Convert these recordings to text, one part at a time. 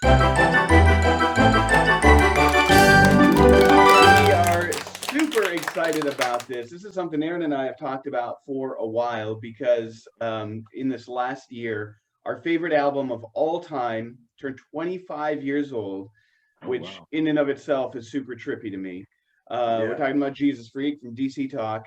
We are super excited about this. This is something Aaron and I have talked about for a while because in this last year, our favorite album of all time turned 25 years old, which wow. in and of itself is super trippy to me. We're talking about Jesus Freak from DC Talk.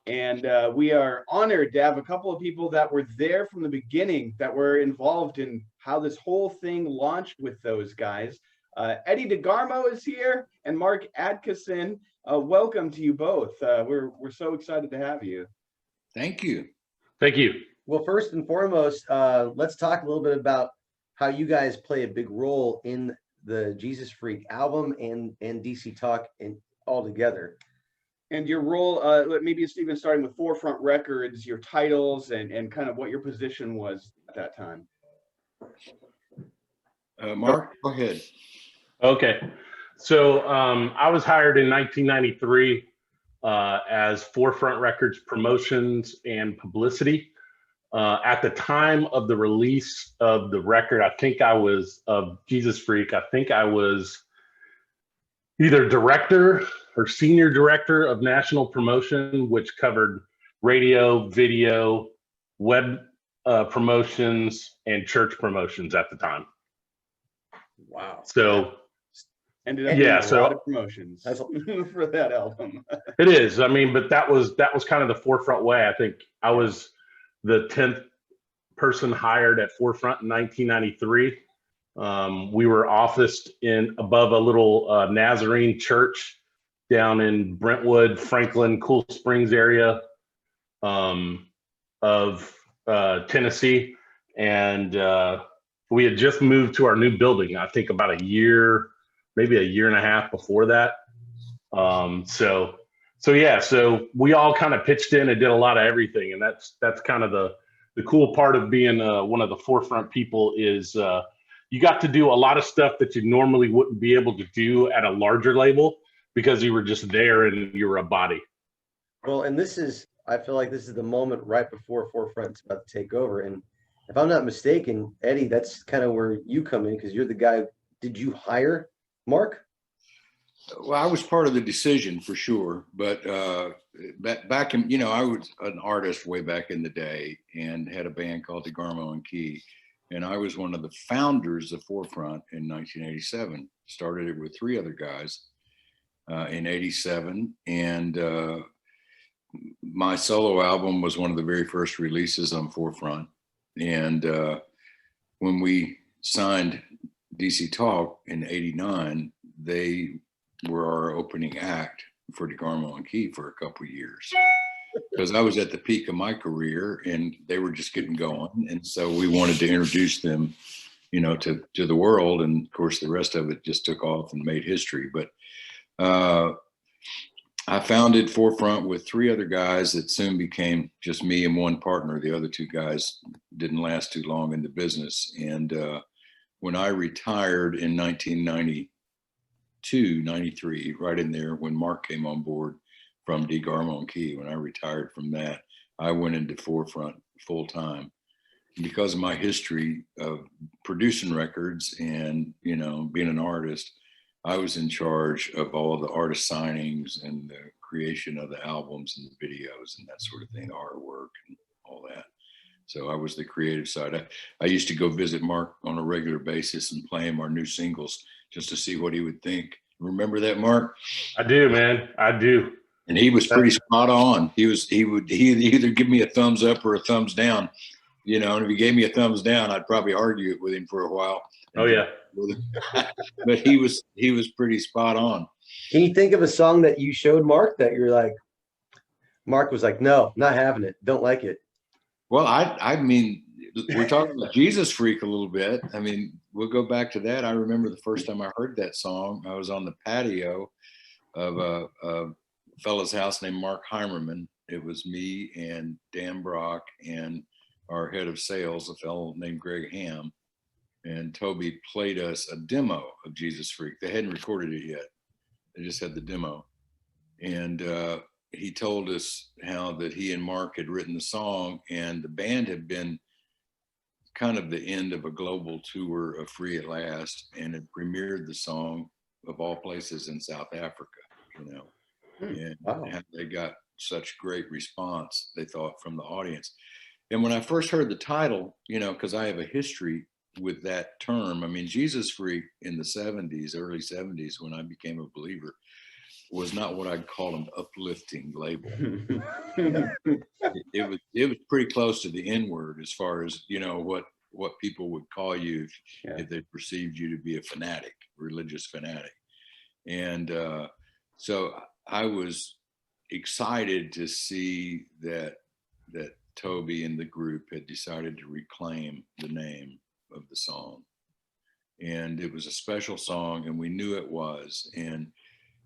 And we are honored to have a couple of people that were there from the beginning, that were involved in how this whole thing launched with those guys. Eddie DeGarmo is here, and Mark Adkison. Welcome to you both. We're so excited to have you. Thank you. Thank you. Well, first and foremost, let's talk a little bit about how you guys play a big role in the Jesus Freak album and DC Talk and all together. And your role, maybe Stephen, starting with Forefront Records, your titles and kind of what your position was at that time. Mark, go ahead. Okay. So I was hired in 1993 as Forefront Records promotions and publicity. At the time of the release of the record, I think I was of Jesus Freak. I think I was either director or senior director of national promotion, which covered radio, video, web promotions, and church promotions at the time. Wow. So ended up yeah, a lot of promotions for that album. It is. I mean, but that was kind of the Forefront way. I think I was the 10th person hired at Forefront in 1993. We were officed above a little Nazarene church down in Brentwood, Franklin, Cool Springs area of Tennessee. And we had just moved to our new building, I think about a year, maybe a year and a half before that. So we all kind of pitched in and did a lot of everything. And that's kind of the cool part of being one of the Forefront people is you got to do a lot of stuff that you normally wouldn't be able to do at a larger label because you were just there and you were a body. Well, and I feel like this is the moment right before Forefront's about to take over. And if I'm not mistaken, Eddie, that's kind of where you come in because you're the guy. Did you hire Mark? Well, I was part of the decision for sure, but back in, I was an artist way back in the day and had a band called DeGarmo and Key. And I was one of the founders of Forefront in 1987. Started it with 3 other guys in 87. And my solo album was one of the very first releases on Forefront. And when we signed DC Talk in 89, they were our opening act for DeGarmo and Key for a couple of years. Because I was at the peak of my career and they were just getting going. And so we wanted to introduce them, to the world. And of course, the rest of it just took off and made history. But I founded Forefront with 3 other guys that soon became just me and one partner. The other 2 guys didn't last too long in the business. And when I retired in 1992, 93, right in there when Mark came on board from DeGarmo and Key, when I retired from that, I went into Forefront full time. Because of my history of producing records and, being an artist, I was in charge of all the artist signings and the creation of the albums and the videos and that sort of thing, the artwork and all that. So I was the creative side. I used to go visit Mark on a regular basis and play him our new singles just to see what he would think. Remember that, Mark? I do, man. I do. And he was pretty spot on. He'd either give me a thumbs up or a thumbs down, and if he gave me a thumbs down, I'd probably argue it with him for a while. Oh yeah. But he was pretty spot on. Can you think of a song that you showed Mark that you're like, Mark was like, no, not having it, don't like it? Well, I mean, we're talking about Jesus Freak a little bit. I mean, we'll go back to that. I remember the first time I heard that song, I was on the patio of a fellow's house named Mark Heimerman. It was me and Dan Brock and our head of sales, a fellow named Greg Ham. And Toby played us a demo of Jesus Freak. They hadn't recorded it yet. They just had the demo. And he told us how that he and Mark had written the song and the band had been kind of the end of a global tour of Free at Last, and it premiered the song of all places in South Africa, you know, and they got such great response, they thought, from the audience. And when I first heard the title, you know, because I have a history with that term, I mean, Jesus Freak in the 70s, early 70s, when I became a believer, was not what I'd call an uplifting label. It was pretty close to the N-word as far as, you know, what people would call you if they perceived you to be a fanatic, religious fanatic. And so I was excited to see that Toby and the group had decided to reclaim the name of the song. And it was a special song, and we knew it was. And,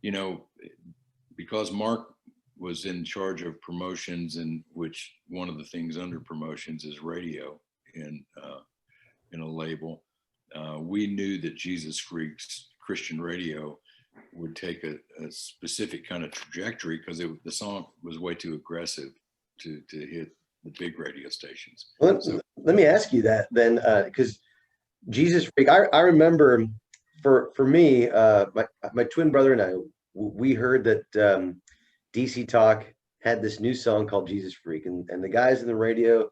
you know, because Mark was in charge of promotions, in which one of the things under promotions is radio in a label, we knew that Jesus Freaks Christian radio would take a specific kind of trajectory, because the song was way too aggressive to hit the big radio stations. Well, let me ask you that then, because Jesus Freak, I remember for me, my twin brother and I, we heard that DC Talk had this new song called Jesus Freak, and the guys in the radio,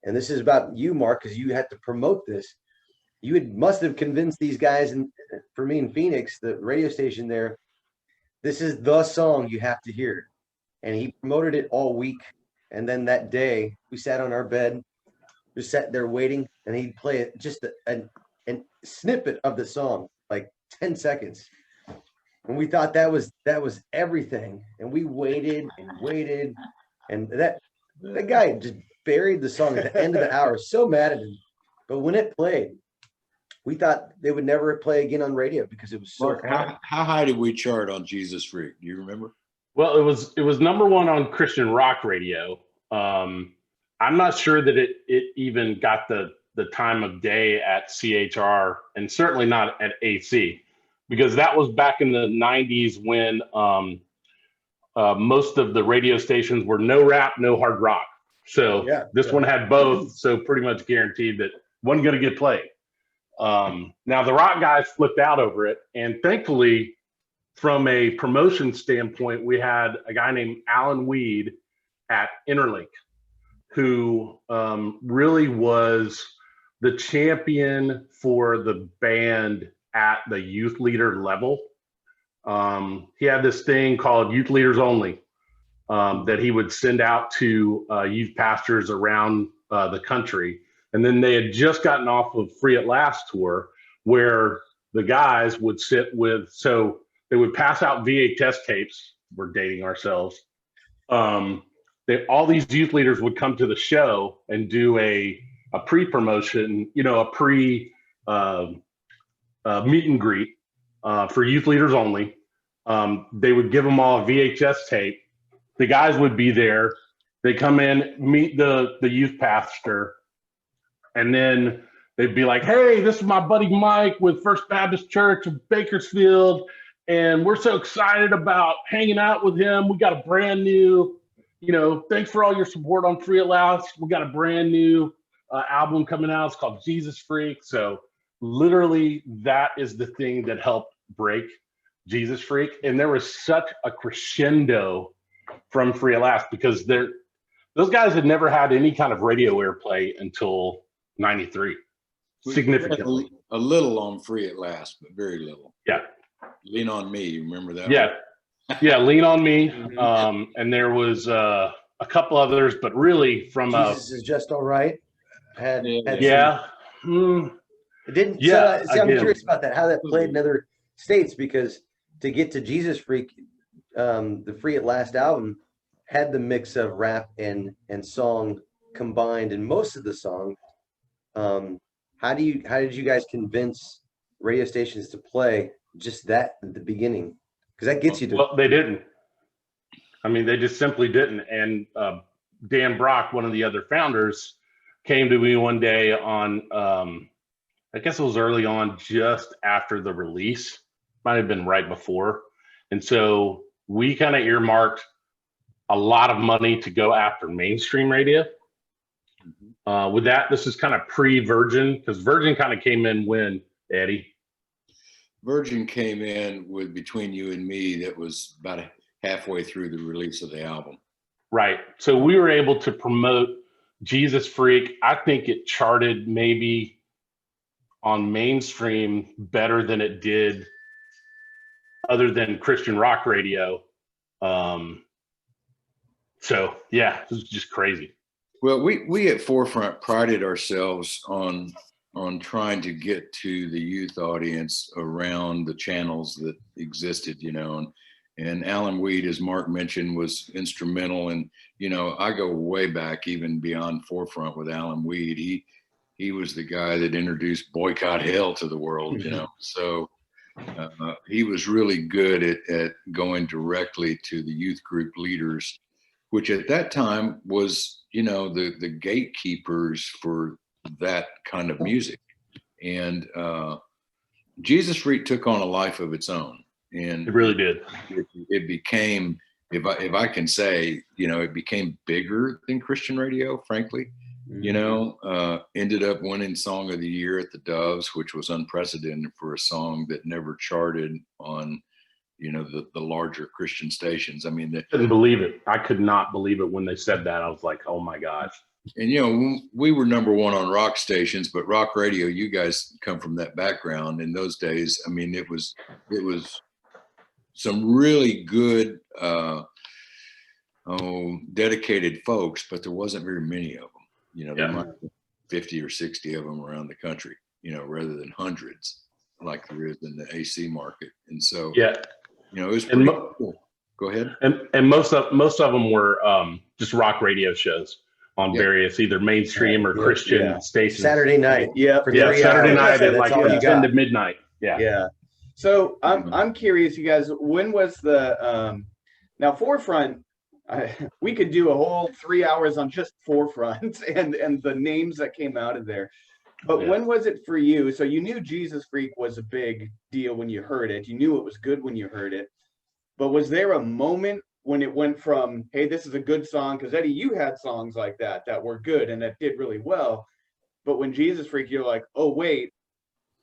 and this is about you, Mark, because you had to promote this. You must have convinced these guys, and for me in Phoenix, the radio station there, this is the song you have to hear. And he promoted it all week. And then that day, we sat on our bed, just sat there waiting, and he'd play it, just a snippet of the song, like 10 seconds. And we thought that was everything. And we waited and waited, and that guy just buried the song at the end of the hour. So mad at him. But when it played, we thought they would never play again on radio because it was so. Mark, how high did we chart on Jesus Freak? Do you remember? Well, it was #1 on Christian rock radio. I'm not sure that it even got the time of day at CHR, and certainly not at AC, because that was back in the 90s when most of the radio stations were no rap, no hard rock. So this one had both, so pretty much guaranteed that wasn't going to get played. Now the rock guys flipped out over it, and thankfully, from a promotion standpoint, we had a guy named Alan Weed at Interlink, who really was the champion for the band at the youth leader level. He had this thing called Youth Leaders Only that he would send out to youth pastors around the country. And then they had just gotten off of Free at Last tour, where the guys would sit with, so they would pass out VHS tapes. We're dating ourselves. All these youth leaders would come to the show and do a pre-promotion, you know, a pre meet and greet for youth leaders only. They would give them all a VHS tape. The guys would be there. They come in, meet the youth pastor, and then they'd be like, "Hey, this is my buddy Mike with First Baptist Church of Bakersfield, and we're so excited about hanging out with him. We got a brand new, you know, thanks for all your support on Free at Last. We got a brand new album coming out. It's called Jesus Freak." So literally that is the thing that helped break Jesus Freak. And there was such a crescendo from Free at Last, because those guys had never had any kind of radio airplay until 93, significantly. A little on Free at Last, but very little. Yeah. Lean on Me, you remember that? Yeah. Yeah, Lean on Me. And there was a couple others, but really from Jesus Is Just All Right. Yeah. It didn't. Yeah. So, I'm curious about that, how that played in other states, because to get to Jesus Freak, the Free at Last album had the mix of rap and song combined in most of the songs. How did you guys convince radio stations to play just that at the beginning? Because that gets you to. Well, they didn't. I mean, they just simply didn't. And Dan Brock, one of the other founders, came to me one day on, I guess it was early on, just after the release, might have been right before. And so we kind of earmarked a lot of money to go after mainstream radio. With that, this is kind of pre-Virgin, because Virgin kind of came in when, Eddie? Virgin came in with Between You and Me. That was about halfway through the release of the album. Right. So we were able to promote Jesus Freak. I think it charted maybe on mainstream better than it did other than Christian rock radio. So yeah, it was just crazy. Well, we at Forefront prided ourselves on trying to get to the youth audience around the channels that existed, you know, and Alan Weed, as Mark mentioned, was instrumental. And, you know, I go way back, even beyond Forefront with Alan Weed. He was the guy that introduced Boycott Hell to the world, you know. So he was really good at going directly to the youth group leaders, which at that time was, you know, the gatekeepers for that kind of music. And Jesus Freak took on a life of its own. And it really did. It became, if I can say, you know, it became bigger than Christian radio, frankly. You know, ended up winning Song of the Year at the Doves, which was unprecedented for a song that never charted on, you know, the larger Christian stations. I mean, I couldn't believe it. I could not believe it when they said that. I was like, oh my gosh. And, you know, we were number one on rock stations, but rock radio, you guys come from that background. In those days, I mean, it was some really good, dedicated folks, but there wasn't very many of them. You know, there might be 50 or 60 of them around the country, you know, rather than hundreds like there is in the AC market. And so, you know, it was pretty cool. Go ahead. And most of them were just rock radio shows on various either mainstream or Christian stations. Saturday night. Saturday night at like 10 to midnight. Yeah. So I'm curious, you guys, when was the now Forefront? We could do a whole 3 hours on just Forefront and the names that came out of there. But when was it for you? So you knew Jesus Freak was a big deal when you heard it. You knew it was good when you heard it. But was there a moment when it went from, hey, this is a good song? Because Eddie, you had songs like that were good and that did really well. But when Jesus Freak, you're like, oh, wait,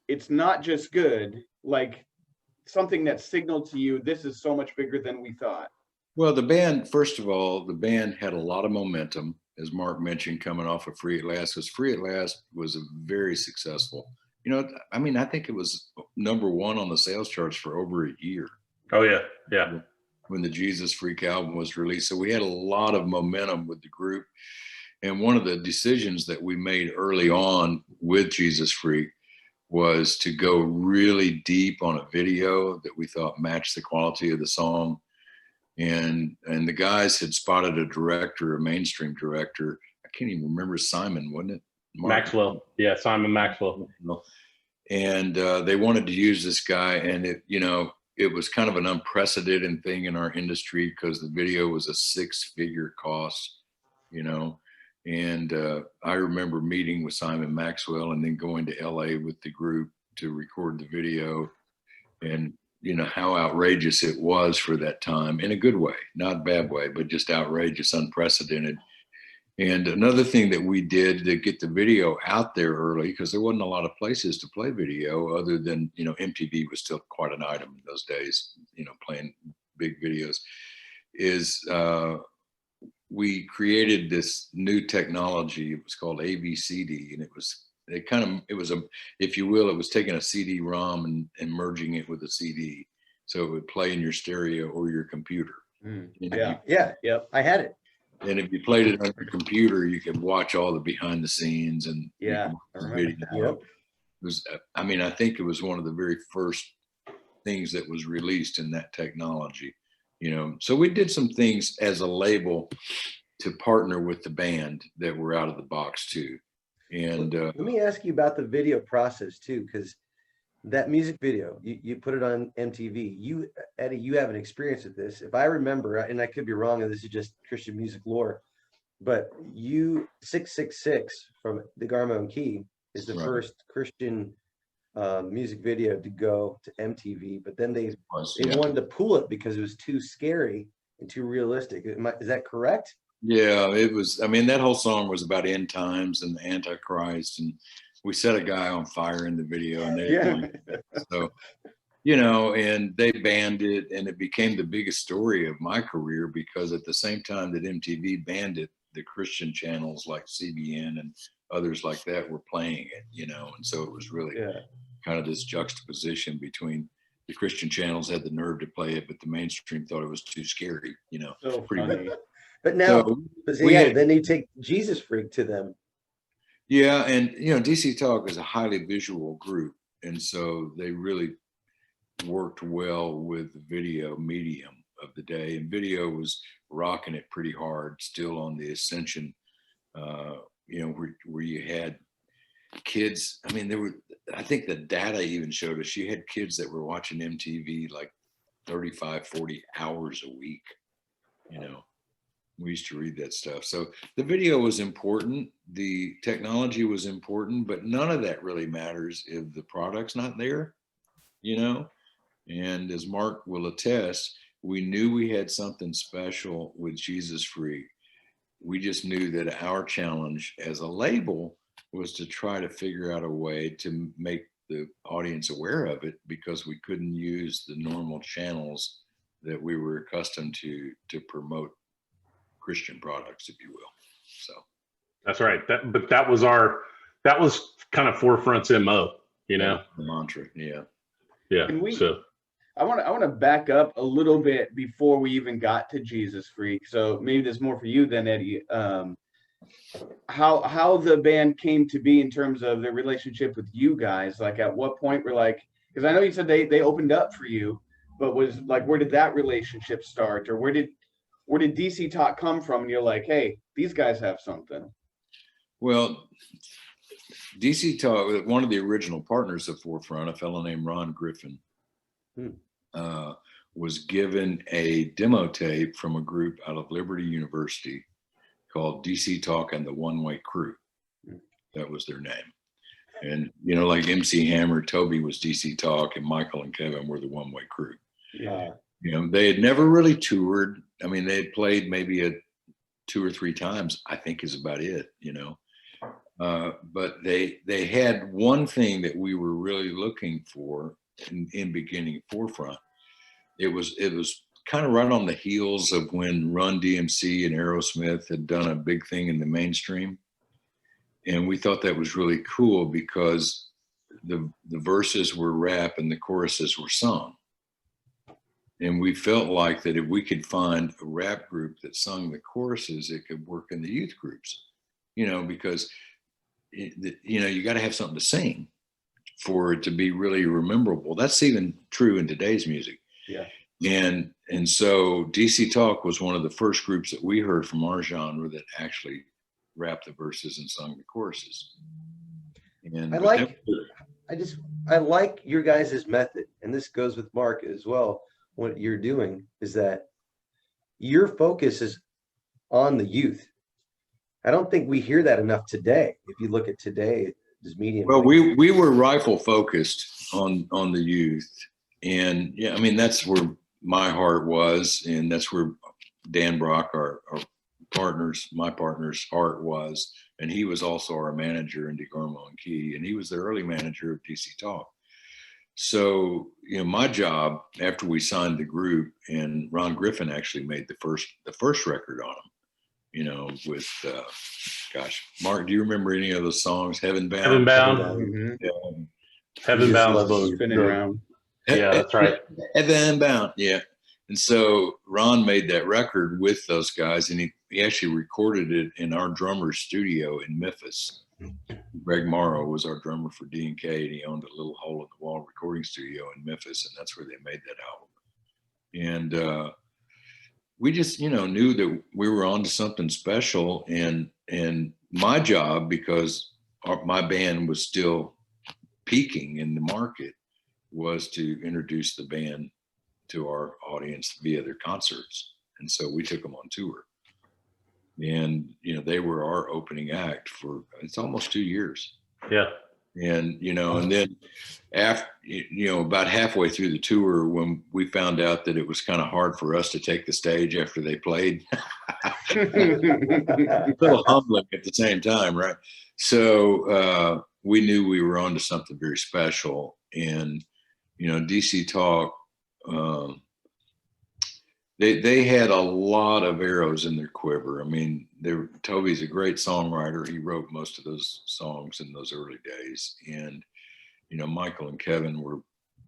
it's not just good. Like something that signaled to you, this is so much bigger than we thought. Well, the band, first of all, the band had a lot of momentum, as Mark mentioned, coming off of Free at Last, because Free at Last was a very successful. You know, I mean, I think it was number one on the sales charts for over a year. Oh, yeah. When the Jesus Freak album was released. So we had a lot of momentum with the group. And one of the decisions that we made early on with Jesus Freak was to go really deep on a video that we thought matched the quality of the song. And the guys had spotted a mainstream director. I can't even remember Simon, wasn't it? Mark? Maxwell. Yeah, Simon Maxwell. And they wanted to use this guy, and it was kind of an unprecedented thing in our industry because the video was a 6-figure cost, you know. And I remember meeting with Simon Maxwell and then going to LA with the group to record the video, and you know how outrageous it was for that time, in a good way, not a bad way, but just outrageous, unprecedented. And another thing that we did to get the video out there early, because there wasn't a lot of places to play video other than, you know, MTV was still quite an item in those days, you know, playing big videos, is we created this new technology. It was called AVCD, and it was if you will, it was taking a CD-ROM and merging it with a CD, so it would play in your stereo or your computer. I had it. And if you played it on your computer, you could watch all the behind the scenes and video. It was, I mean, I think it was one of the very first things that was released in that technology, you know. So we did some things as a label to partner with the band that were out of the box too. And let me ask you about the video process too, because that music video, you put it on MTV. You, Eddie, you have an experience with this. If I remember, and I could be wrong, and this is just Christian music lore, but 666 from DeGarmo and Key is the first Christian music video to go to MTV, but then they wanted to pull it because it was too scary and too realistic. Is that correct? Yeah, it was. I mean, that whole song was about end times and the Antichrist, and we set a guy on fire in the video, and they didn't like it. So, and they banned it, and it became the biggest story of my career because at the same time that MTV banned it, the Christian channels like CBN and others like that were playing it, and so it was really kind of this juxtaposition between the Christian channels had the nerve to play it, but the mainstream thought it was too scary, So pretty funny. much. But now, So then you take Jesus Freak to them. Yeah, and DC Talk is a highly visual group, and so they really worked well with the video medium of the day, and video was rocking it pretty hard, still on the ascension. Where you had kids. I mean, I think the data even showed us you had kids that were watching MTV like 35, 40 hours a week. We used to read that stuff. So the video was important. The technology was important, but none of that really matters if the product's not there, And as Mark will attest, we knew we had something special with Jesus Freak. We just knew that our challenge as a label was to try to figure out a way to make the audience aware of it because we couldn't use the normal channels that we were accustomed to promote Christian products, if you will. So that's right. That was kind of Forefront's MO, the mantra. Yeah. I want to back up a little bit before we even got to Jesus Freak. So maybe there's more for you than Eddie. How the band came to be in terms of their relationship with you guys. Like at what point we're like, because I know you said they opened up for you, but was like, where did that relationship start, or where did DC Talk come from? And you're like, hey, these guys have something. Well, DC Talk, one of the original partners of Forefront, a fellow named Ron Griffin, was given a demo tape from a group out of Liberty University called DC Talk and the One Way Crew. That was their name. And, like MC Hammer, Toby was DC Talk, and Michael and Kevin were the One Way Crew. Yeah. They had never really toured. I mean, they had played maybe 2 or 3 times, I think is about it, but they had one thing that we were really looking for in beginning Forefront. It was kind of right on the heels of when Run DMC and Aerosmith had done a big thing in the mainstream. And we thought that was really cool because the verses were rap and the choruses were sung. And we felt like that if we could find a rap group that sung the choruses, it could work in the youth groups, because, you got to have something to sing for it to be really memorable. That's even true in today's music. Yeah. And so DC Talk was one of the first groups that we heard from our genre that actually rapped the verses and sung the choruses. And I like your guys' method, and this goes with Mark as well. What you're doing is that your focus is on the youth. I don't think we hear that enough today. If you look at today, this medium. Well, we were rifle focused on the youth, and I mean that's where my heart was, and that's where Dan Brock, our my partner's heart was, and he was also our manager in DeGarmo and Key, and he was the early manager of DC Talk. So, my job after we signed the group, and Ron Griffin actually made the first record on them, with, Mark, do you remember any of those songs? Heaven Bound. Heaven Bound. Mm-hmm. Yeah. Heaven Bound. Spinning around. Yeah, that's right. Heaven Bound. Yeah. And so Ron made that record with those guys, and he actually recorded it in our drummer's studio in Memphis. Greg Morrow was our drummer for D&K, and he owned a little hole in the wall recording studio in Memphis, and that's where they made that album. And we just, knew that we were onto something special. And my job, because my band was still peaking in the market, was to introduce the band to our audience via their concerts. And so we took them on tour. And, they were our opening act for, it's almost 2 years. Yeah. And, and then after, about halfway through the tour, when we found out that it was kind of hard for us to take the stage after they played, a little humbling at the same time, right? So we knew we were onto something very special. And, DC Talk, they had a lot of arrows in their quiver. I mean, Toby's a great songwriter. He wrote most of those songs in those early days. And, Michael and Kevin were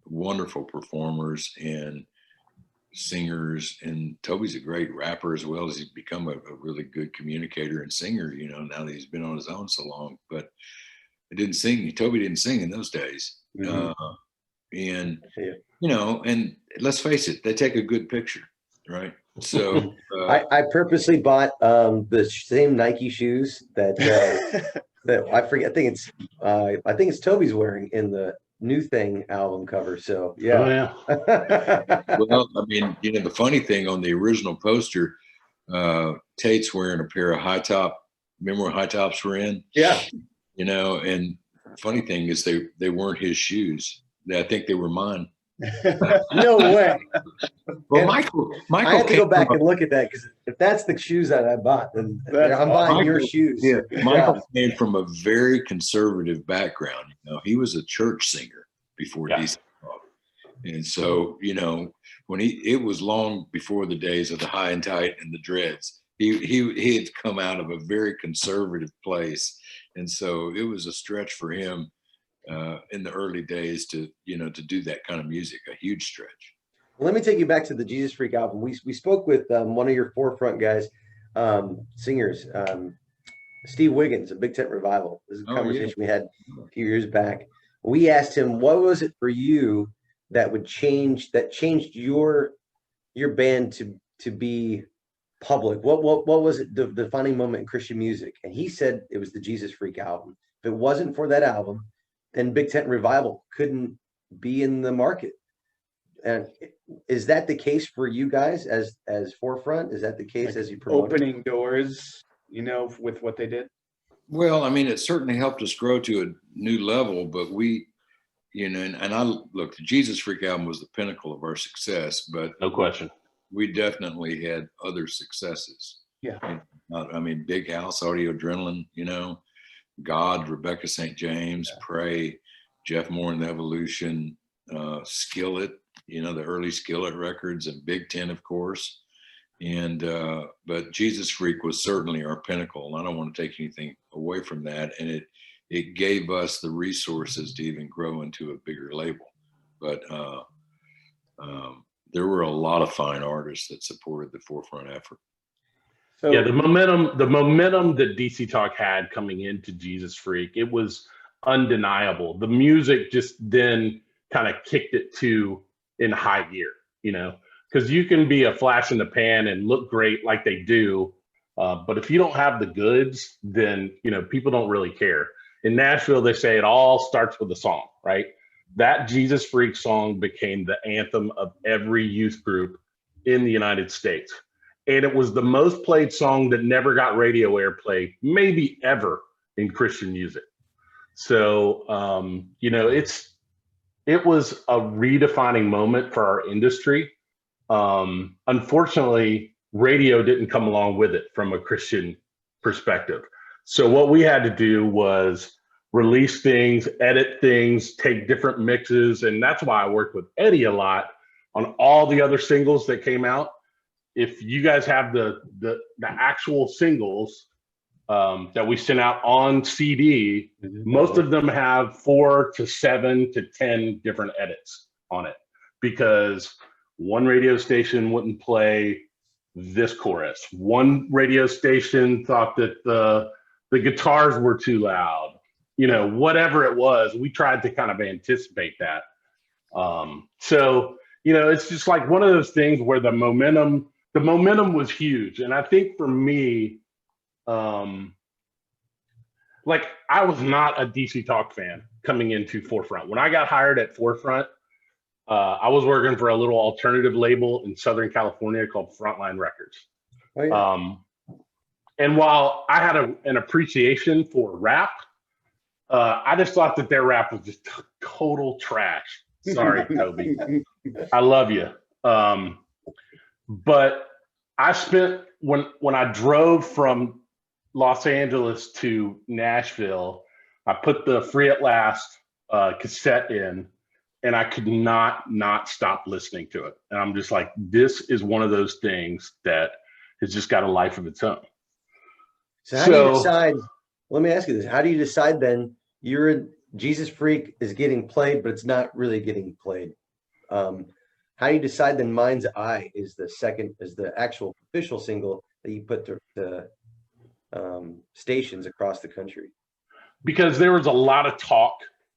wonderful performers and singers. And Toby's a great rapper as well, as he's become a really good communicator and singer, now that he's been on his own so long. But Toby didn't sing in those days. And, and let's face it, they take a good picture. Right. So I purposely bought the same Nike shoes that that I forget. I think it's Toby's wearing in the New Thing album cover. So yeah. Oh, yeah. Well, I mean, the funny thing on the original poster, Tate's wearing a pair of high top. Remember when high tops were in? Yeah. And funny thing is they weren't his shoes. I think they were mine. No way. Well, Michael I have to go back and look at that, because if that's the shoes that I bought, then I'm buying your shoes. Yeah, Michael came from a very conservative background. He was a church singer before DC Talk, and so when it was long before the days of the high and tight and the dreads. He had come out of a very conservative place, and so it was a stretch for him. In the early days to do that kind of music, a huge stretch. Let me take you back to the Jesus Freak album. We spoke with one of your forefront guys, singers, Steve Wiggins of Big Tent Revival. This is a conversation we had a few years back. We asked him, what was it for you that changed your band to be public? What was it, the defining moment in Christian music? And he said it was the Jesus Freak album. If it wasn't for that album, then Big Tent Revival couldn't be in the market. And is that the case for you guys as forefront? Is that the case as you promote opening doors, with what they did? Well, I mean, it certainly helped us grow to a new level, but we, and I look, the Jesus Freak album was the pinnacle of our success, but No question. We definitely had other successes. Yeah. I mean, Big House, Audio Adrenaline, God, Rebecca St. James, Pray, Jeff Moore and the Evolution, Skillet, the early Skillet records, and Big Ten, of course. And but Jesus Freak was certainly our pinnacle, and I don't want to take anything away from that. And it gave us the resources to even grow into a bigger label. But there were a lot of fine artists that supported the forefront effort. So, yeah, the momentum that DC Talk had coming into Jesus Freak, it was undeniable. The music just then kind of kicked it in high gear, because you can be a flash in the pan and look great like they do, but if you don't have the goods, then people don't really care. In Nashville, they say it all starts with a song, right? That Jesus Freak song became the anthem of every youth group in the United States. And it was the most played song that never got radio airplay, maybe ever, in Christian music. So, it was a redefining moment for our industry. Unfortunately, radio didn't come along with it from a Christian perspective. So what we had to do was release things, edit things, take different mixes. And that's why I worked with Eddie a lot on all the other singles that came out. If you guys have the actual singles that we sent out on CD, most of them have 4 to 7 to 10 different edits on it, because one radio station wouldn't play this chorus. One radio station thought that the guitars were too loud. Whatever it was, we tried to kind of anticipate that. So it's just like one of those things where the momentum was huge. And I think for me, I was not a DC Talk fan coming into Forefront. When I got hired at Forefront, I was working for a little alternative label in Southern California called Frontline Records. Oh, yeah. And while I had an appreciation for rap, I just thought that their rap was just total trash. Sorry, Toby. I love you. But I spent when I drove from Los Angeles to Nashville, I put the Free at Last cassette in, and I could not stop listening to it. And I'm just like, this is one of those things that has just got a life of its own. So how do you decide? Let me ask you this: how do you decide then? Jesus Freak is getting played, but it's not really getting played. How do you decide then Mind's Eye is the actual official single that you put to the stations across the country? Because there was a lot of talk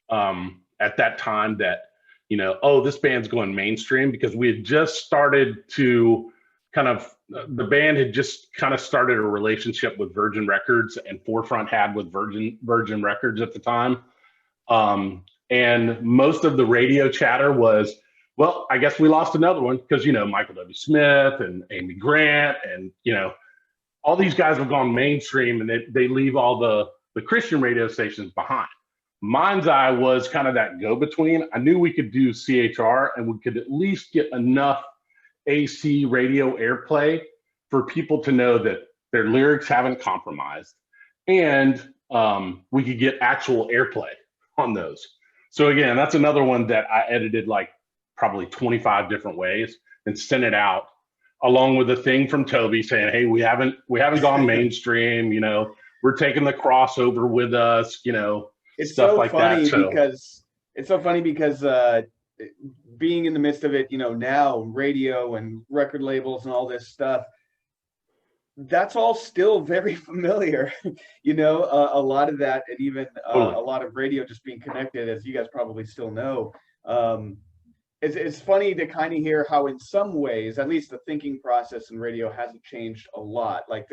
at that time that, oh, this band's going mainstream, because we had just started to the band had just kind of started a relationship with Virgin Records, and Forefront had with Virgin Records at the time. And most of the radio chatter was, well, I guess we lost another one, because, Michael W. Smith and Amy Grant and, all these guys have gone mainstream, and they leave all the Christian radio stations behind. Mind's Eye was kind of that go-between. I knew we could do CHR, and we could at least get enough AC radio airplay for people to know that their lyrics haven't compromised, and we could get actual airplay on those. So again, that's another one that I edited like probably 25 different ways and sent it out, along with a thing from Toby saying, hey, we haven't gone mainstream, we're taking the crossover with us, it's stuff so like funny that. So because it's so funny because being in the midst of it, now radio and record labels and all this stuff, that's all still very familiar. A lot of that, and even totally. a lot of radio just being connected, as you guys probably still know. It's funny to kind of hear how in some ways, at least the thinking process in radio hasn't changed a lot. Like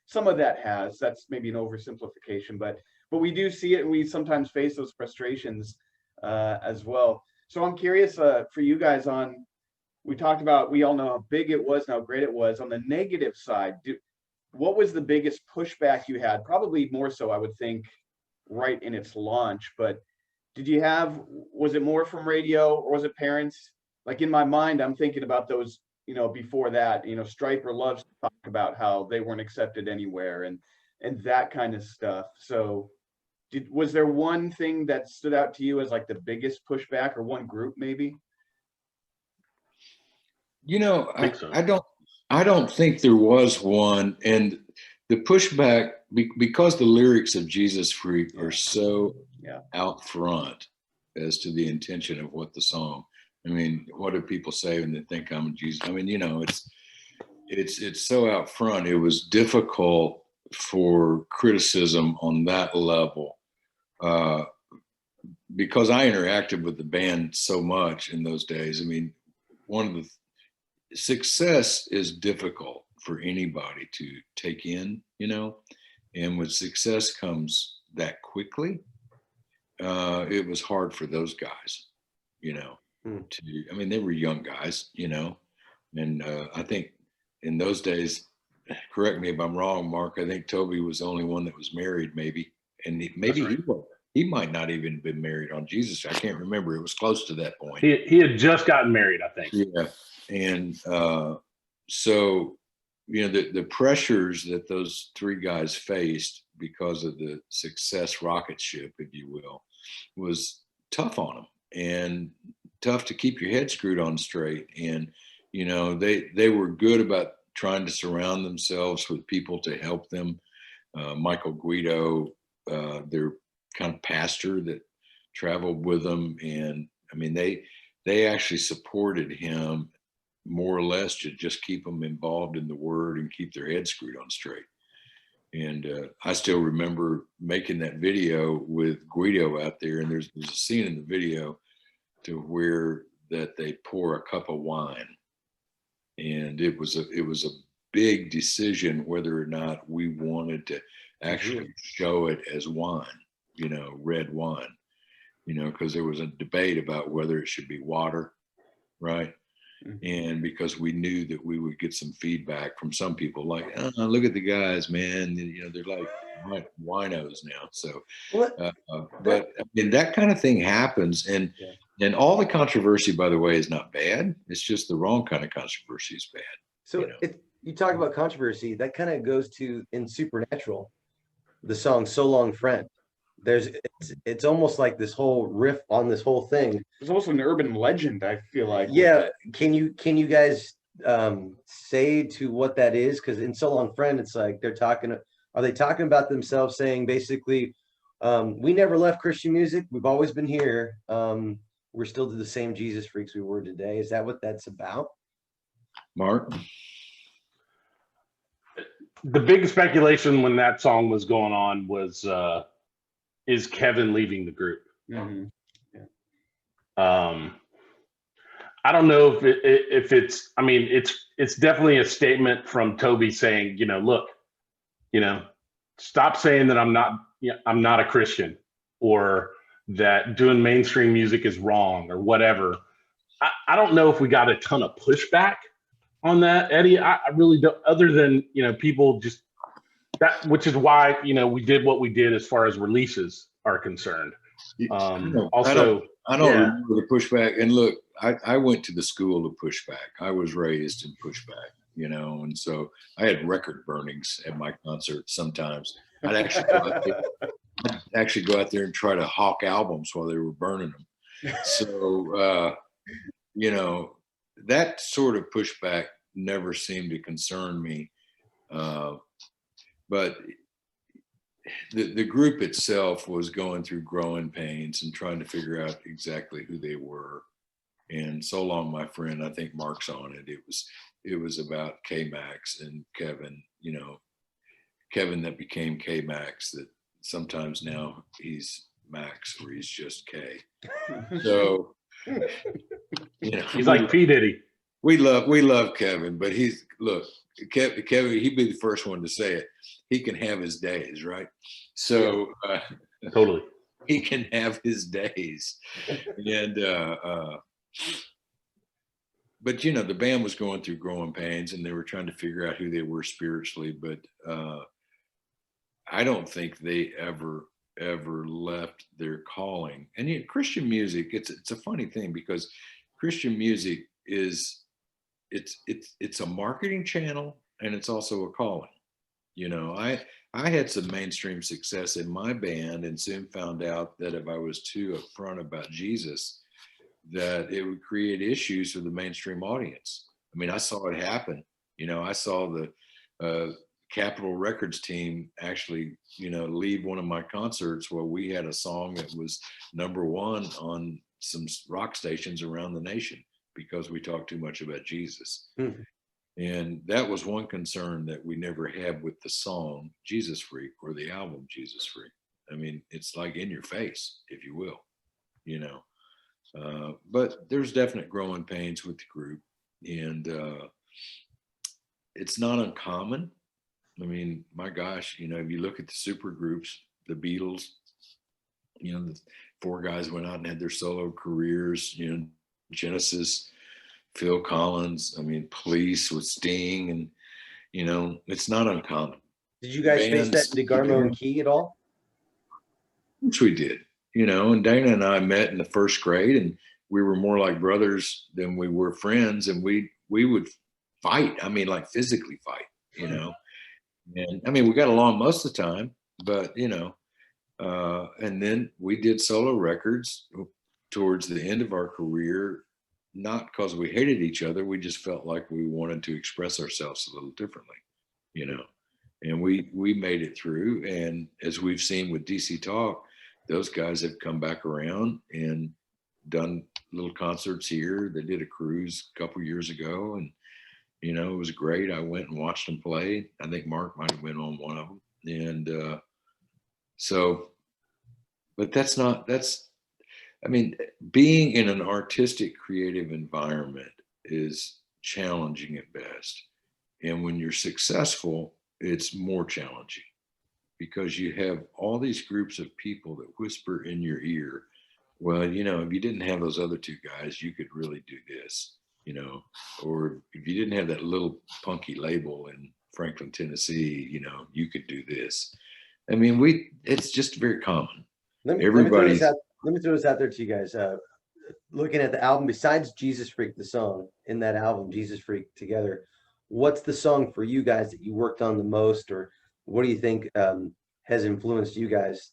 some of that has, that's maybe an oversimplification, but we do see it, and we sometimes face those frustrations as well. So I'm curious for you guys we talked about, we all know how big it was and how great it was. On the negative side, what was the biggest pushback you had? Probably more so, I would think, right in its launch, but was it more from radio, or was it parents? Like in my mind, I'm thinking about those, before that, Striper loves to talk about how they weren't accepted anywhere and that kind of stuff. So was there one thing that stood out to you as like the biggest pushback, or one group maybe? I don't think there was one. And the pushback, because the lyrics of Jesus Freak are so out front as to the intention of what the song, what do people say when they think I'm a Jesus? It's so out front. It was difficult for criticism on that level, because I interacted with the band so much in those days. One of the success is difficult for anybody to take in, and when success comes that quickly, it was hard for those guys, they were young guys, and I think in those days, correct me if I'm wrong, Mark, I think Toby was the only one that was married, maybe, and he might not even been married on Jesus. I can't remember. It was close to that point. He had just gotten married, I think. Yeah. And so, the pressures that those three guys faced because of the success rocket ship, if you will, was tough on them, and tough to keep your head screwed on straight. And, they were good about trying to surround themselves with people to help them. Michael Guido, their kind of pastor that traveled with them. And they actually supported him more or less to just keep them involved in the word and keep their heads screwed on straight. And I still remember making that video with Guido out there, and there's a scene in the video to where that they pour a cup of wine, and it was a big decision whether or not we wanted to actually show it as wine, red wine, because there was a debate about whether it should be water, right? And because we knew that we would get some feedback from some people like, oh, look at the guys, man, they're like winos now. So, but I mean, that kind of thing happens. And all the controversy, by the way, is not bad. It's just the wrong kind of controversy is bad. So if you talk about controversy, that kind of goes to in Supernatural, the song "So Long, Friend." It's almost like this whole riff on this whole thing. It's almost an urban legend, I feel like. Yeah. Can you guys say to what that is? Because in "So Long, Friend," it's like are they talking about themselves, saying basically, we never left Christian music, we've always been here, we're still the same Jesus freaks we were today? Is that what that's about? Mark? The big speculation when that song was going on was, is Kevin leaving the group? Mm-hmm. I don't know if it's. I mean, it's definitely a statement from Toby saying, look, stop saying that I'm not a Christian, or that doing mainstream music is wrong, or whatever. I don't know if we got a ton of pushback on that, Eddie. I really don't, other than, people just that, which is why, we did what we did as far as releases are concerned. Also, I don't remember the pushback. And look, I went to the school of pushback. I was raised in pushback, and so I had record burnings at my concerts sometimes. I'd actually go out there and try to hawk albums while they were burning them. So, that sort of pushback never seemed to concern me. But the group itself was going through growing pains and trying to figure out exactly who they were. And So Long, My Friend, I think Mark's on it. It was about K-Max and Kevin, Kevin that became K-Max, that sometimes now he's Max or he's just K. So, he's like P. Diddy. We love Kevin, but Kevin, he'd be the first one to say it. He can have his days, right? So totally, he can have his days. And but the band was going through growing pains, and they were trying to figure out who they were spiritually. But I don't think they ever left their calling. And Christian music, it's a funny thing, because Christian music is it's a marketing channel, and it's also a calling. I had some mainstream success in my band, and soon found out that if I was too upfront about Jesus, that it would create issues for the mainstream audience. I mean, I saw it happen. I saw the Capitol Records team actually, leave one of my concerts where we had a song that was #1 on some rock stations around the nation because we talked too much about Jesus. Mm-hmm. And that was one concern that we never had with the song Jesus Freak or the album Jesus Freak. I mean, it's like in your face, if you will, but there's definite growing pains with the group, and it's not uncommon. I mean, my gosh, if you look at the super groups, the Beatles, the 4 guys went out and had their solo careers, Genesis, Phil Collins, I mean, Police with Sting, and it's not uncommon. Did you guys face that DeGarmo and Key at all? Which we did, and Dana and I met in the 1st grade, and we were more like brothers than we were friends, and we would fight. I mean, like physically fight, and I mean, we got along most of the time, but and then we did solo records towards the end of our career. Not because we hated each other, we just felt like we wanted to express ourselves a little differently, and we made it through. And as we've seen with DC Talk, those guys have come back around and done little concerts here. They did a cruise a couple years ago, and it was great. I went and watched them play. I think Mark might have been on one of them. And so, but I mean, being in an artistic, creative environment is challenging at best. And when you're successful, it's more challenging, because you have all these groups of people that whisper in your ear, well, if you didn't have those other 2 guys, you could really do this. or if you didn't have that little punky label in Franklin, Tennessee, you could do this. I mean, it's just very common. Let me throw this out there to you guys. Looking at the album, besides Jesus Freak, the song in that album, Jesus Freak Together, what's the song for you guys that you worked on the most, or what do you think has influenced you guys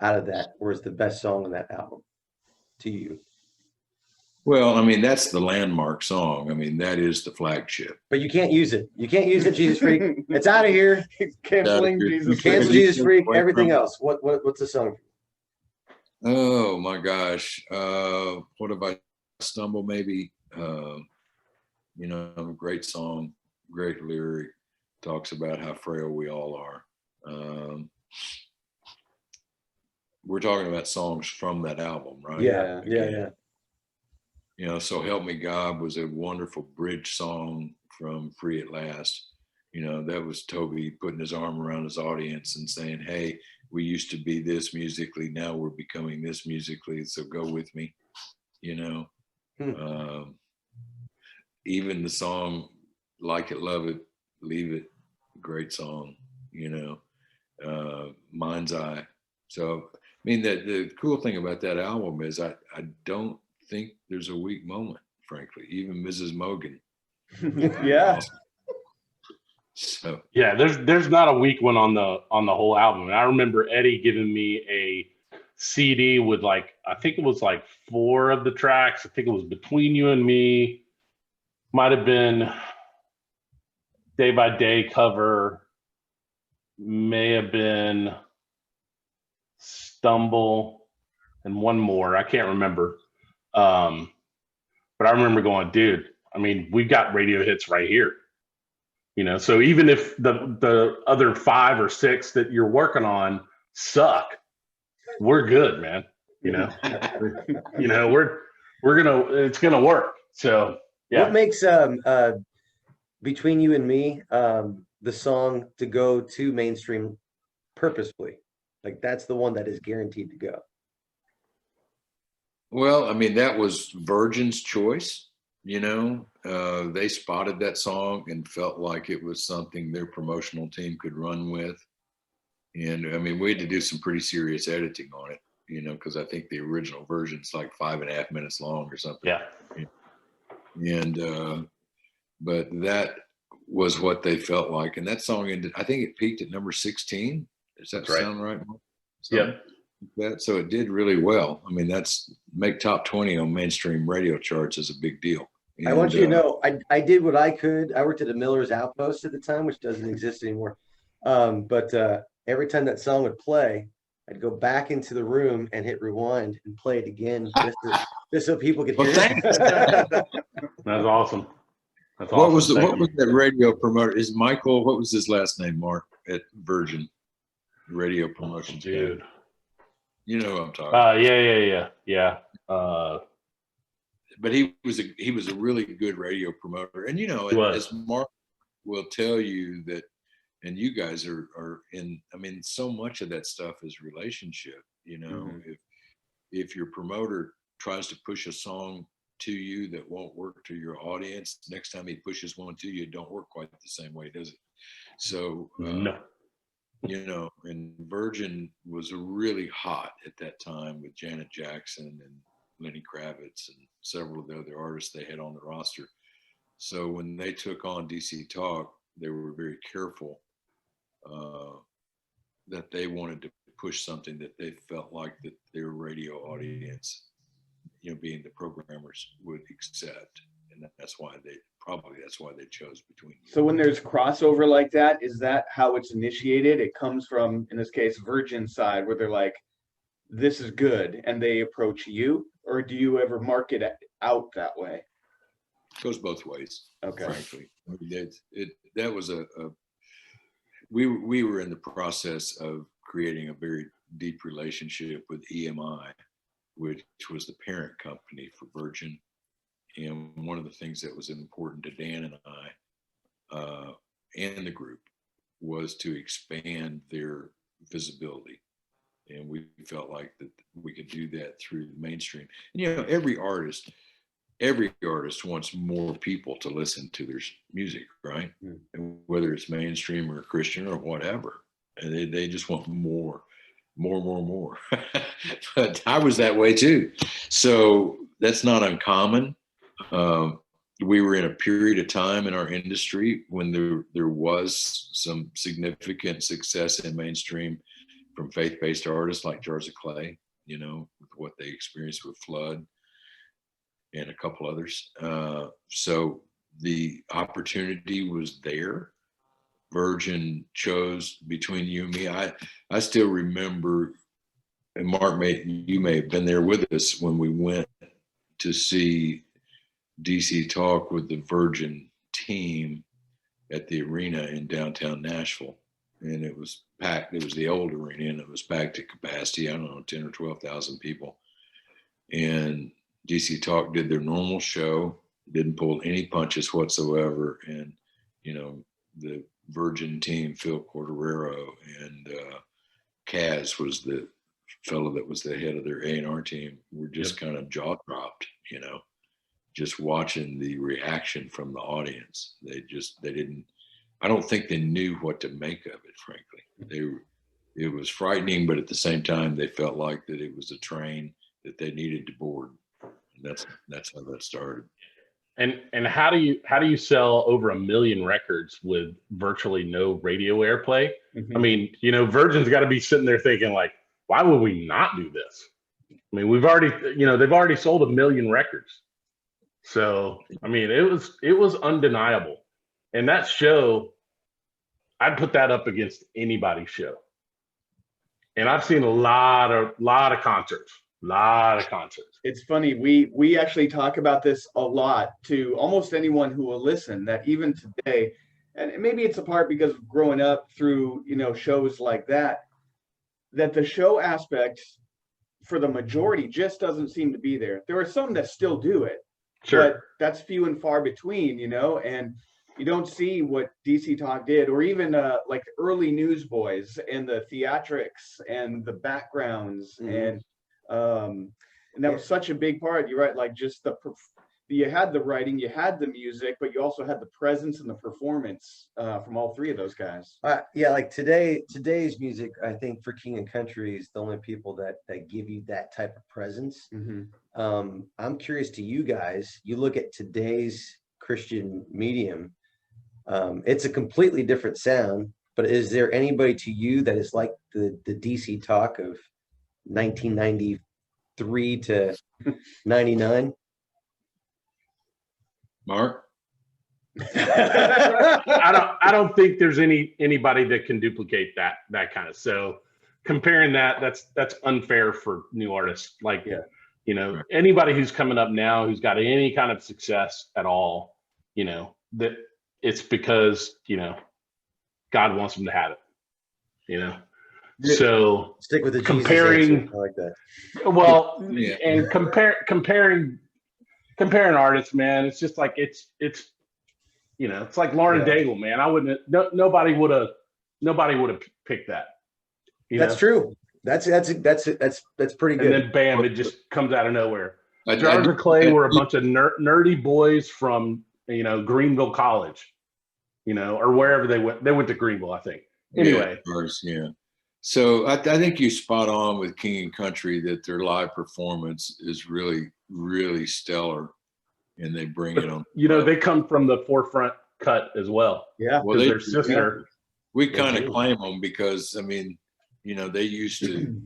out of that, or is the best song on that album to you? Well, I mean, that's the landmark song. I mean, that is the flagship. But you can't use it. You can't use it, Jesus Freak. It's out of here. Canceling You cancel Jesus Freak. Everything else. What's the song? Oh my gosh. What if I stumble? Maybe. Great song, great lyric. Talks about how frail we all are. We're talking about songs from that album, right? Yeah. So Help Me God was a wonderful bridge song from Free at Last. That was Toby putting his arm around his audience and saying, hey, we used to be this musically, now we're becoming this musically, so go with me. Even the song Like It, Love It, Leave It, great song, Mind's Eye. So, I mean, the cool thing about that album is I don't think there's a weak moment, frankly. Even Mrs. Mogan. Yeah. Awesome. So yeah, there's not a weak one on the whole album. And I remember Eddie giving me a CD with I think it was 4 of the tracks. I think it was Between You and Me, might have been Day by Day cover, may have been Stumble, and one more. I can't remember. But I remember going, dude, I mean, we've got radio hits right here. So even if the other 5 or 6 that you're working on suck, we're good, man. It's gonna work. So yeah. What makes Between You and Me the song to go to mainstream purposefully? That's the one that is guaranteed to go. Well, I mean, that was Virgin's choice. They spotted that song and felt like it was something their promotional team could run with. And I mean, we had to do some pretty serious editing on it, because I think the original version's 5.5 minutes long or something. Yeah. And, but that was what they felt like. And that song ended, I think it peaked at number 16. Does that sound right? Yeah. So it did really well. I mean, make top 20 on mainstream radio charts is a big deal. And I want you to know, I did what I could. I worked at a Miller's Outpost at the time, which doesn't exist anymore. But every time that song would play, I'd go back into the room and hit rewind and play it again, just so people could hear it. That's awesome. That's what awesome. What was that radio promoter? Is Michael? What was his last name? Mark at Virgin Radio Promotions. Dude. You know what I'm talking about. Yeah. But he was a really good radio promoter. And as Mark will tell you that, and you guys are in, I mean, so much of that stuff is relationship. If your promoter tries to push a song to you that won't work to your audience, next time he pushes one to you, it don't work quite the same way, does it? So no. And Virgin was really hot at that time with Janet Jackson and Lenny Kravitz and several of the other artists they had on the roster. So when they took on DC Talk, they were very careful that they wanted to push something that they felt like that their radio audience, being the programmers, would accept. And that's why they chose Between You. So when there's crossover like that, is that how it's initiated? It comes from, in this case, Virgin side, where they're like, this is good, and they approach you, or do you ever market it out that way? It goes both ways. Okay. Frankly, I mean, that was we were in the process of creating a very deep relationship with EMI, which was the parent company for Virgin. And one of the things that was important to Dan and I and the group was to expand their visibility. And we felt like that we could do that through the mainstream. And every artist, every artist wants more people to listen to their music, right? And whether it's mainstream or Christian or whatever, and they just want more. But I was that way too. So that's not uncommon. We were in a period of time in our industry when there was some significant success in mainstream from faith-based artists like Jars of Clay, you know, with what they experienced with Flood and a couple others. So the opportunity was there. Virgin chose between you and me. I still remember, and Mark, you may have been there with us when we went to see DC Talk with the Virgin team at the arena in downtown Nashville. And it was packed. It was the old arena, and it was packed to capacity, I don't know, 10 or 12,000 people. And DC Talk did their normal show, didn't pull any punches whatsoever. And, you know, the Virgin team, Phil Corderero and Kaz was the fellow that was the head of their A&R team, were just kind of jaw dropped, you know, just watching the reaction from the audience. They didn't, I don't think they knew what to make of it, frankly. It was frightening, but at the same time, they felt like that it was a train that they needed to board. And that's how that started. And how do you sell over 1 million records with virtually no radio airplay? I mean, you know, Virgin's got to be sitting there thinking like, why would we not do this? I mean, we've already, you know, they've already sold 1 million records. So, I mean, it was undeniable. And that show, I'd put that up against anybody's show. And I've seen a lot of concerts. It's funny. We actually talk about this a lot to almost anyone who will listen, that even today, and maybe it's a part because of growing up through, you know, shows like that the show aspect for the majority just doesn't seem to be there. There are some that still do it, but that's few and far between, you know, and you don't see what DC Talk did, or even like early Newsboys and the theatrics and the backgrounds and that was such a big part. You're right, like just you had the writing, you had the music, but you also had the presence and the performance from all three of those guys. Yeah, like today's music, I think for King and Country is the only people that give you that type of presence. I'm curious to you guys, you look at today's Christian medium, it's a completely different sound, but is there anybody to you that is like the DC Talk of 1993 to 99? Mark? I don't think there's anybody that can duplicate that kind of, so comparing that's unfair for new artists. Like, you know, anybody who's coming up now who's got any kind of success at all, you know, that it's because, you know, God wants them to have it, you know. So stick with the comparing Jesus answer. I like that. Well, and comparing artists, man, it's just like it's you know, it's like Lauren Daigle, man. I wouldn't nobody would have picked that. That's true. That's pretty good. And then bam, it just comes out of nowhere. Jars of Clay were a bunch of nerdy boys from, you know, Greenville College, you know, or wherever they went. They went to Greenville, I think. Anyway. Yeah. So I think you spot on with King and Country that their live performance is really, really stellar, and they bring it on. You know, they come from the Forefront cut as well. Yeah. Well, their sister. We kind of claim them because, I mean, you know, they used to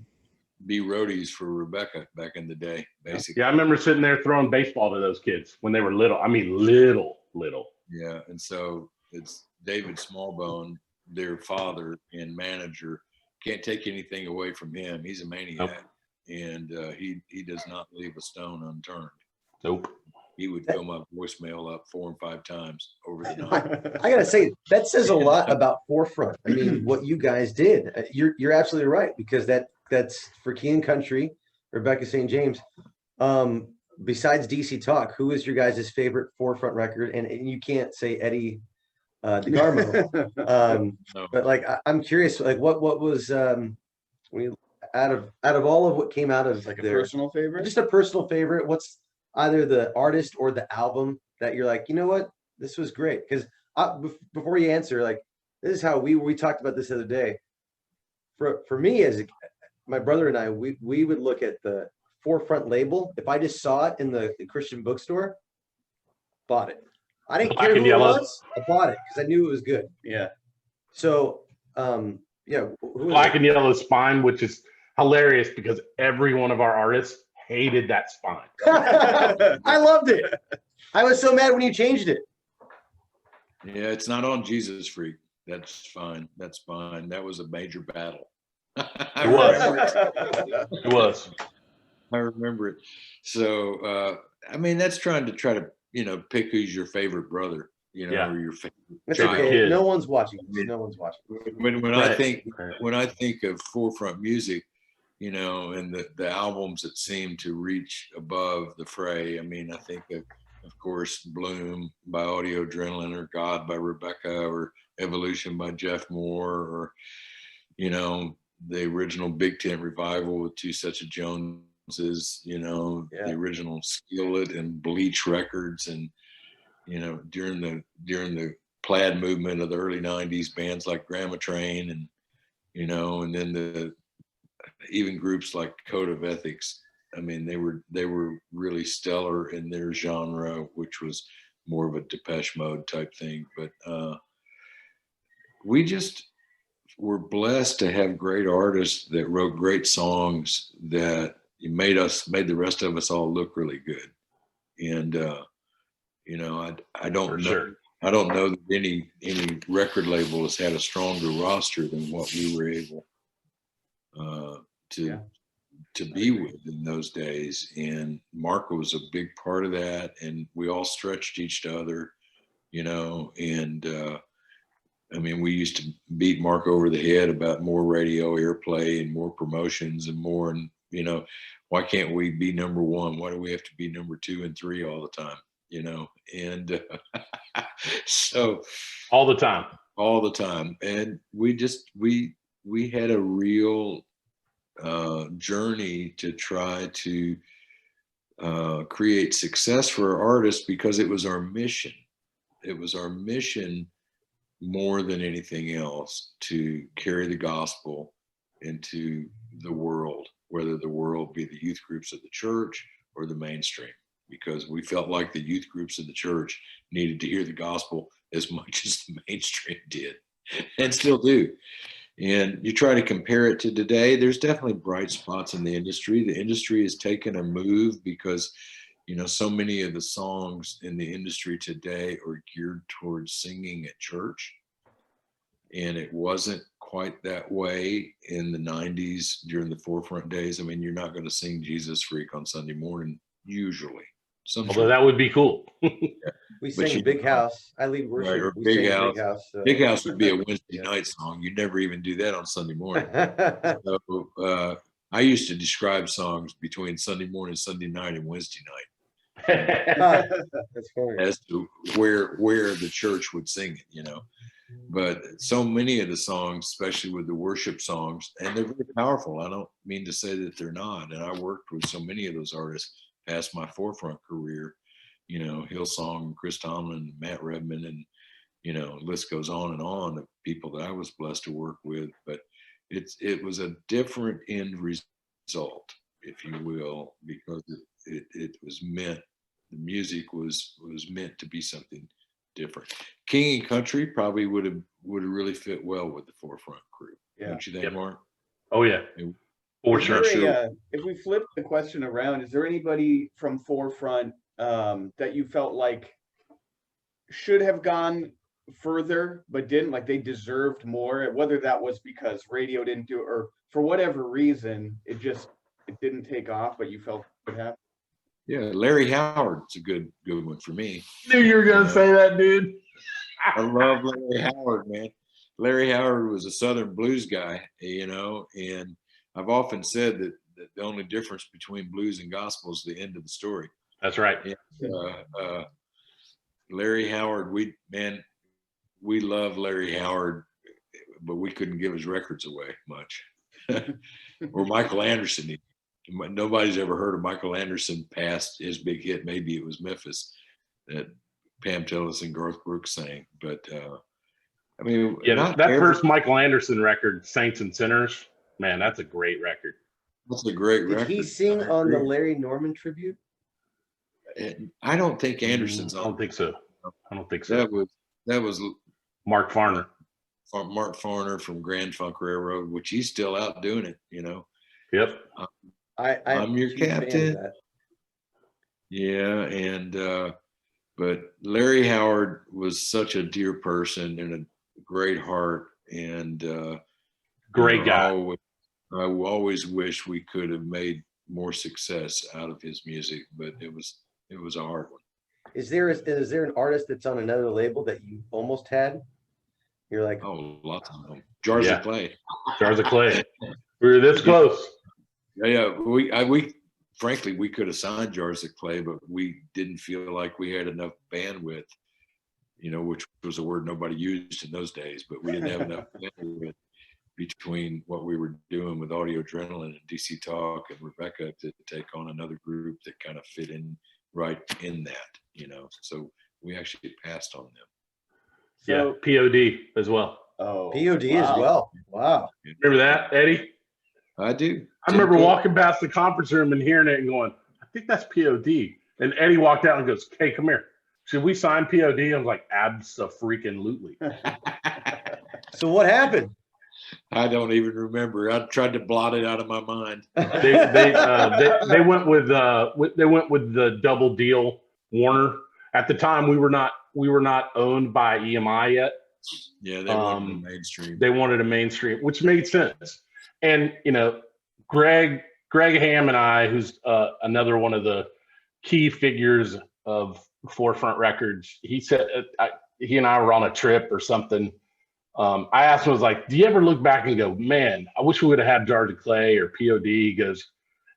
be roadies for Rebecca back in the day, basically. Yeah, I remember sitting there throwing baseball to those kids when they were little. I mean, little. Yeah, and so it's David Smallbone, their father and manager. Can't take anything away from him. He's a maniac, and he does not leave a stone unturned. Nope. He would fill my voicemail up 4 and 5 times over the night. I gotta say, that says a lot about Forefront. I mean, what you guys did. You're absolutely right, because that's for King and Country, Rebecca St. James. Besides DC Talk, who is your guys' favorite Forefront record? And you can't say Eddie DeGarmo. But like, I'm curious, like what was out of all of what came out of like a personal favorite? Just a personal favorite. What's either the artist or the album that you're like, you know what, this was great? Because before you answer, like, this is how we talked about this the other day. For me, my brother and I, we would look at the Forefront label. If I just saw it in the Christian bookstore, bought it. I didn't Black care and who it yellow. was. I bought it because I knew it was good. Yeah. So, yeah, who was Black it? and yellow spine, which is hilarious because every one of our artists hated that spine. I loved it. I was so mad when you changed it. Yeah, it's not on Jesus Freak. That's fine. That's fine. That was a major battle. I It was. remember it. It was. I remember it. So, I mean, that's trying to, pick who's your favorite brother, Yeah. or your favorite That's child. okay. Kid. No one's watching. No one's watching. When Right. I think of Forefront music, and the albums that seem to reach above the fray. I mean, I think of course, Bloom by Audio Adrenaline, or God by Rebecca, or Evolution by Jeff Moore, or the original Big Tent Revival with Two Sets of Joneses, the original Skillet and Bleach records, and during the plaid movement of the early 90s, bands like Grandma Train, and and then even groups like Code of Ethics. I mean, they were really stellar in their genre, which was more of a Depeche Mode type thing. But we just were blessed to have great artists that wrote great songs that made the rest of us all look really good. And I don't For know. sure. I don't know that any record label has had a stronger roster than what we were able to be with in those days. And Mark was a big part of that, and we all stretched each other, and I mean, we used to beat Mark over the head about more radio airplay and more promotions and more, and why can't we be number one? Why do we have to be number 2 and 3 all the time? And so All the time. And we had a real journey to try to create success for our artists, because it was our mission. It was our mission more than anything else, to carry the gospel into the world, whether the world be the youth groups of the church or the mainstream, because we felt like the youth groups of the church needed to hear the gospel as much as the mainstream did, and still do. And you try to compare it to today, there's definitely bright spots in the industry. The industry has taken a move because, so many of the songs in the industry today are geared towards singing at church. And it wasn't quite that way in the 90s during the Forefront days. I mean, you're not going to sing Jesus Freak on Sunday morning, usually. Although that would be cool. We sing Big House. I lead worship. Right, or We Big sing House. Big House. Big House would be a Wednesday night song. You'd never even do that on Sunday morning. So I used to describe songs between Sunday morning, Sunday night, and Wednesday night That's funny. as to where the church would sing it, But so many of the songs, especially with the worship songs, and they're very powerful. I don't mean to say that they're not. And I worked with so many of those artists past my Forefront career, Hillsong, Chris Tomlin, Matt Redman, and, list goes on and on of people that I was blessed to work with. But it was a different end result, if you will, because it was meant, the music was meant to be something different. King and Country probably would have really fit well with the Forefront crew. Yeah. Don't you think, Mark? Oh yeah, for Is sure. there if we flip the question around, is there anybody from Forefront that you felt like should have gone further but didn't, like they deserved more, whether that was because radio didn't do it or for whatever reason it didn't take off, but you felt it would have? Yeah, Larry Howard's a good one for me. Knew you were gonna say that, dude. I love Larry Howard, man. Larry Howard was a Southern blues guy, and I've often said that the only difference between blues and gospel is the end of the story. That's right. And, Larry Howard, we love Larry Howard, but we couldn't give his records away much. Or Michael Anderson. Nobody's ever heard of Michael Anderson past his big hit. Maybe it was Memphis that Pam Tillis and Garth Brooks sang. But I mean, Yeah, that first Michael Anderson record, Saints and Sinners, man, that's a great record. That's a great record. Did he sing on the Larry Norman tribute? I don't think Anderson's on. I don't think so. I don't think so. That was Mark Farner. Mark Farner from Grand Funk Railroad, which he's still out doing it, you know. Yep. I'm your captain. Yeah, and but Larry Howard was such a dear person and a great heart, and great guy. I always wish we could have made more success out of his music, but it was a hard one. Is there an artist that's on another label that you almost had? You're like, oh, lots of them. Jars of Clay. Jars of Clay. We were this close. Yeah. We frankly, we could have signed Jars of Clay, but we didn't feel like we had enough bandwidth, you know, which was a word nobody used in those days, but we didn't have enough bandwidth between what we were doing with Audio Adrenaline and DC Talk and Rebecca to take on another group that kind of fit in right in that, you know. So we actually passed on them. So, yeah, POD as well. Oh, POD as well. Wow. Remember that, Eddie? I do. I remember walking past the conference room and hearing it and going, I think that's POD. And Eddie walked out and goes, hey, come here. Should we sign POD? I was like, abso-freaking-lutely. So what happened? I don't even remember. I tried to blot it out of my mind. They went with the double deal Warner. At the time, we were not owned by EMI yet. Yeah, they wanted a mainstream. They wanted a mainstream, which made sense. And you know, Greg Ham and I, who's another one of the key figures of Forefront Records, he said he and I were on a trip or something. I asked him, I was like, do you ever look back and go, man, I wish we would have had Jars of Clay or POD? He goes,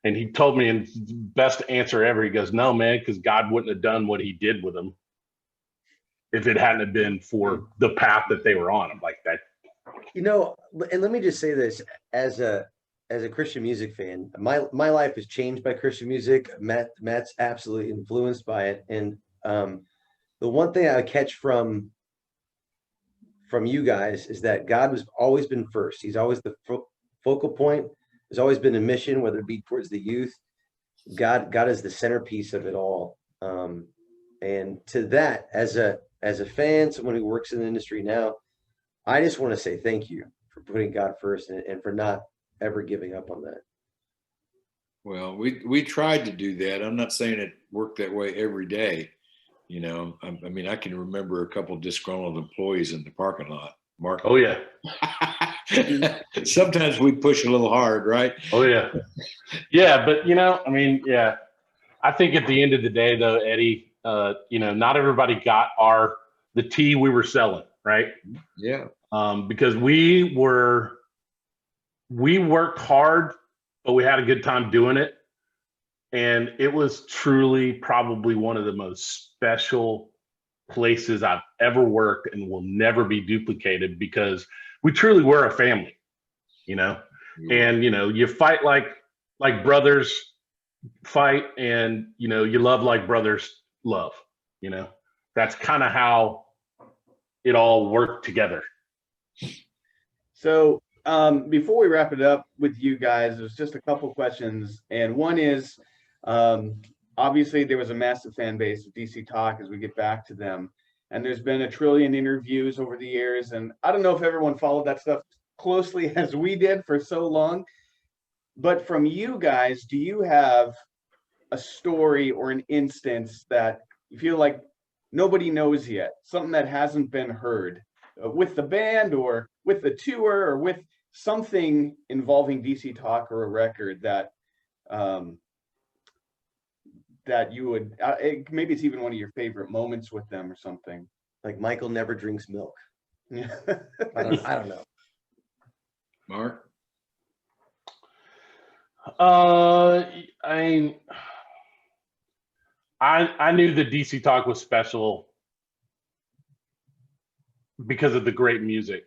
and he told me, and best answer ever, he goes, no, man, because God wouldn't have done what he did with them if it hadn't have been for the path that they were on. I'm like that. You know, and let me just say this, as a Christian music fan, my life has changed by Christian music. Matt's absolutely influenced by it. And the one thing I catch from you guys is that God has always been first. He's always the focal point. There's always been a mission, whether it be towards the youth. God is the centerpiece of it all. And to that, as a fan, someone who works in the industry now, I just want to say thank you for putting God first and for not ever giving up on that. Well, we tried to do that. I'm not saying it worked that way every day. You know, I mean, I can remember a couple of disgruntled employees in the parking lot. Mark. Oh, yeah. Sometimes we push a little hard, right? Oh, yeah. Yeah, but, you know, I mean, yeah. I think at the end of the day, though, Eddie, you know, not everybody got the tea we were selling, right? Yeah. Because we worked hard, but we had a good time doing it. And it was truly probably one of the most special places I've ever worked and will never be duplicated because we truly were a family, you know? And, you know, you fight like brothers fight and, you know, you love like brothers love, you know? That's kind of how it all worked together. So before we wrap it up with you guys, there's just a couple questions. And one is, obviously there was a massive fan base of DC Talk as we get back to them. And there's been a trillion interviews over the years. And I don't know if everyone followed that stuff closely as we did for so long. But from you guys, do you have a story or an instance that you feel like nobody knows yet? Something that hasn't been heard with the band or with the tour or with something involving DC Talk or a record that that you would maybe it's even one of your favorite moments with them or something. Like Michael never drinks milk. Yeah. I don't know. Mark? I knew that DC Talk was special because of the great music.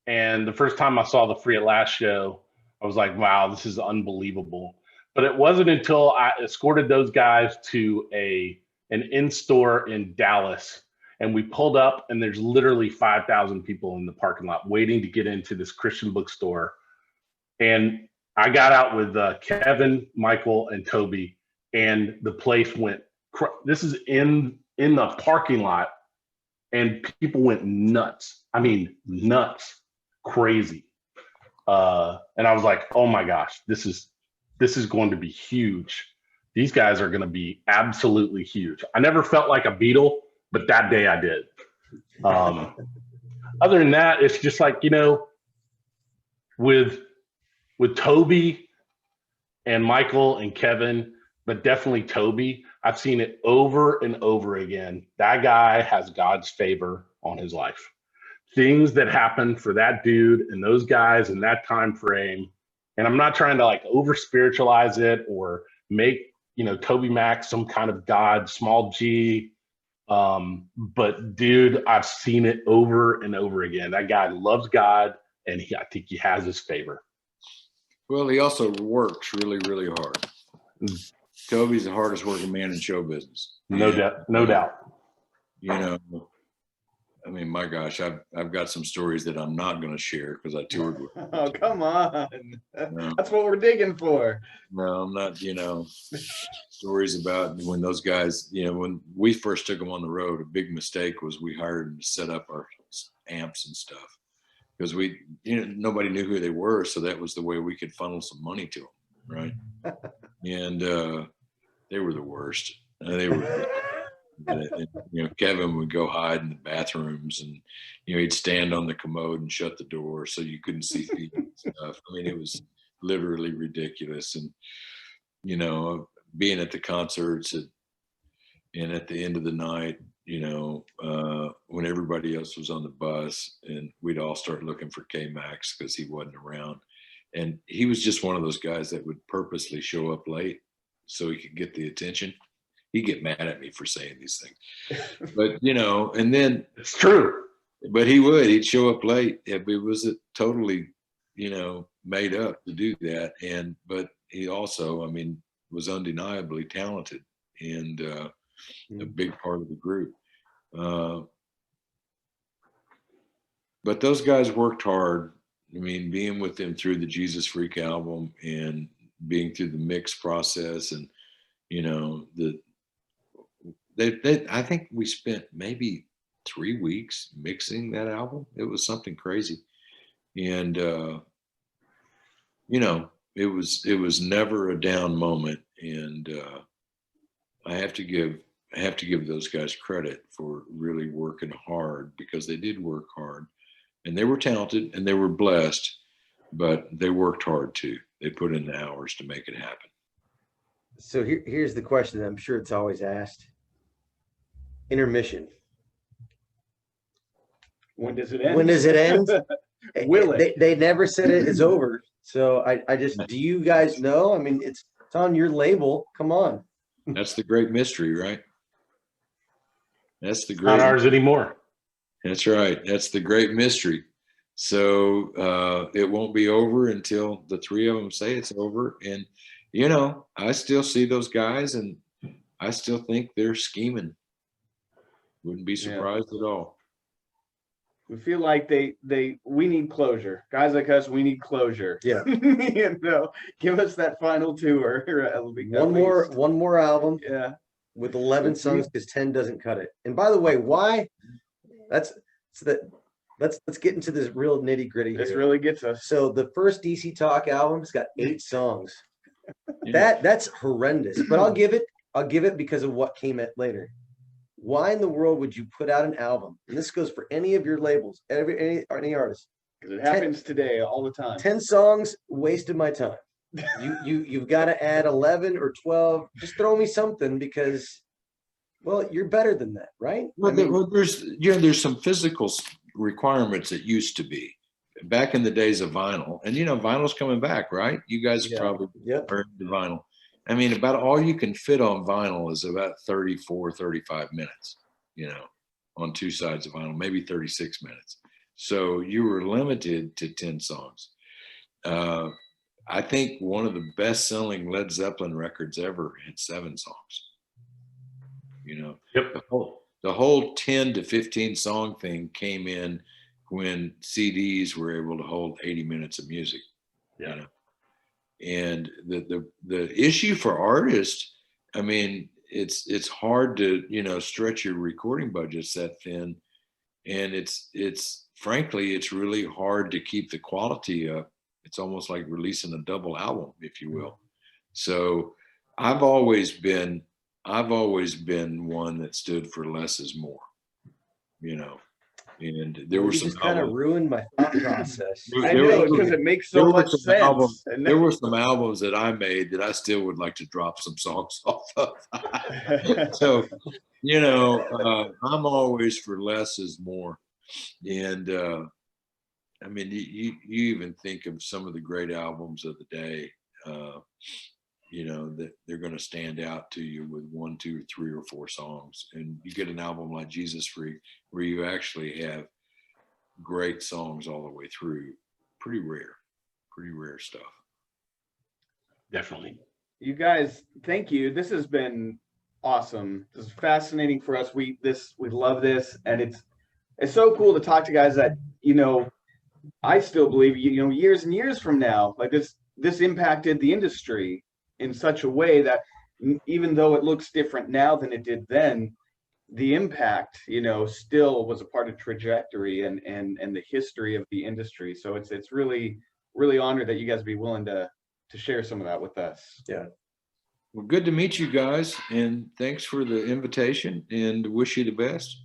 And the first time I saw the Free at Last show, I was like, wow, this is unbelievable. But it wasn't until I escorted those guys to an in-store in Dallas, and we pulled up, and there's literally 5,000 people in the parking lot waiting to get into this Christian bookstore. And I got out with Kevin, Michael, and Toby, and the place went. This is in the parking lot, and people went nuts. I mean, nuts, crazy. And I was like, oh my gosh, this is going to be huge. These guys are going to be absolutely huge. I never felt like a Beatle, but that day I did. Other than that, it's just like, with Toby and Michael and Kevin, but definitely Toby, I've seen it over and over again. That guy has God's favor on his life. Things that happen for that dude and those guys in that time frame. And I'm not trying to like over spiritualize it or make, Toby Mac some kind of God, small G. But dude, I've seen it over and over again. That guy loves God, and I think he has his favor. Well, he also works really, really hard. Toby's the hardest working man in show business. No doubt. I mean, my gosh, I've got some stories that I'm not going to share because I toured with him. Oh, come on. That's what we're digging for. No, I'm not, stories about when those guys, when we first took them on the road, a big mistake was we hired them to set up our amps and stuff because nobody knew who they were. So that was the way we could funnel some money to them. Right. And they were the worst. They were. Kevin would go hide in the bathrooms, and he'd stand on the commode and shut the door so you couldn't see feet and stuff. I mean, it was literally ridiculous. And being at the concerts and at the end of the night, when everybody else was on the bus, and we'd all start looking for K-Max because he wasn't around, and he was just one of those guys that would purposely show up late so he could get the attention. He'd get mad at me for saying these things, but and then it's true. But he'd show up late. It was totally, made up to do that. But he also, was undeniably talented and a big part of the group. But those guys worked hard. Being with them through the Jesus Freak album and being through the mix process, and I think we spent maybe 3 weeks mixing that album. It was something crazy. And, it was never a down moment. And I have to give those guys credit for really working hard, because they did work hard, and they were talented and they were blessed, but they worked hard too. They put in the hours to make it happen. So here's the question that I'm sure it's always asked. Intermission. When does it end? When does it end? Will it? They never said it is over. So I just, do you guys know? It's on your label. Come on. That's the great mystery, right? That's the great. Not ours anymore. That's right. That's the great mystery. So it won't be over until the three of them say it's over. And, I still see those guys, and I still think they're scheming. Wouldn't be surprised at all. We feel like we need closure. Guys like us, we need closure. Yeah. Give us that final tour. One more album. Yeah. With 11 songs, because 10 doesn't cut it. And by the way, why? Let's get into this real nitty gritty. This really gets us. So the first DC Talk album's got 8 songs. That's horrendous. But I'll give it because of what came at later. Why in the world would you put out an album? And this goes for any of your labels, any artist. Because it happens today all the time. 10 songs, wasted my time. You've got to add 11 or 12. Just throw me something, because, well, you're better than that, right? Well, there's some physical requirements that used to be back in the days of vinyl, and vinyl's coming back, right? You guys probably heard the vinyl. About all you can fit on vinyl is about 34, 35 minutes, on two sides of vinyl, maybe 36 minutes. So you were limited to 10 songs. I think one of the best-selling Led Zeppelin records ever had 7 songs. You know, Yep. the whole 10 to 15 song thing came in when CDs were able to hold 80 minutes of music. Yeah. You know? And the issue for artists, I mean, it's hard to, you know, stretch your recording budgets that thin, and it's frankly, it's really hard to keep the quality up. It's almost like releasing a double album, if you will. So I've always been one that stood for less is more, you know. And there were You some just kind of albums. ruined my thought process. I know, because it makes so much sense. And There were some albums that I made that I still would like to drop some songs off of. So, you know, I'm always for less is more. And I mean, you even think of some of the great albums of the day, you know, that they're going to stand out to you with 1, 2, 3, or 4 songs. And you get an album like Jesus Freak, where you actually have great songs all the way through. Pretty rare stuff. Definitely. You guys, thank you. This has been awesome. This is fascinating for us. We love this, and it's so cool to talk to guys that, you know, I still believe, you know, years and years from now, like this impacted the industry in such a way that even though it looks different now than it did then, the impact, you know, still was a part of trajectory and the history of the industry. So it's really, really honored that you guys be willing to share some of that with us. Yeah. Well, good to meet you guys, and thanks for the invitation, and wish you the best.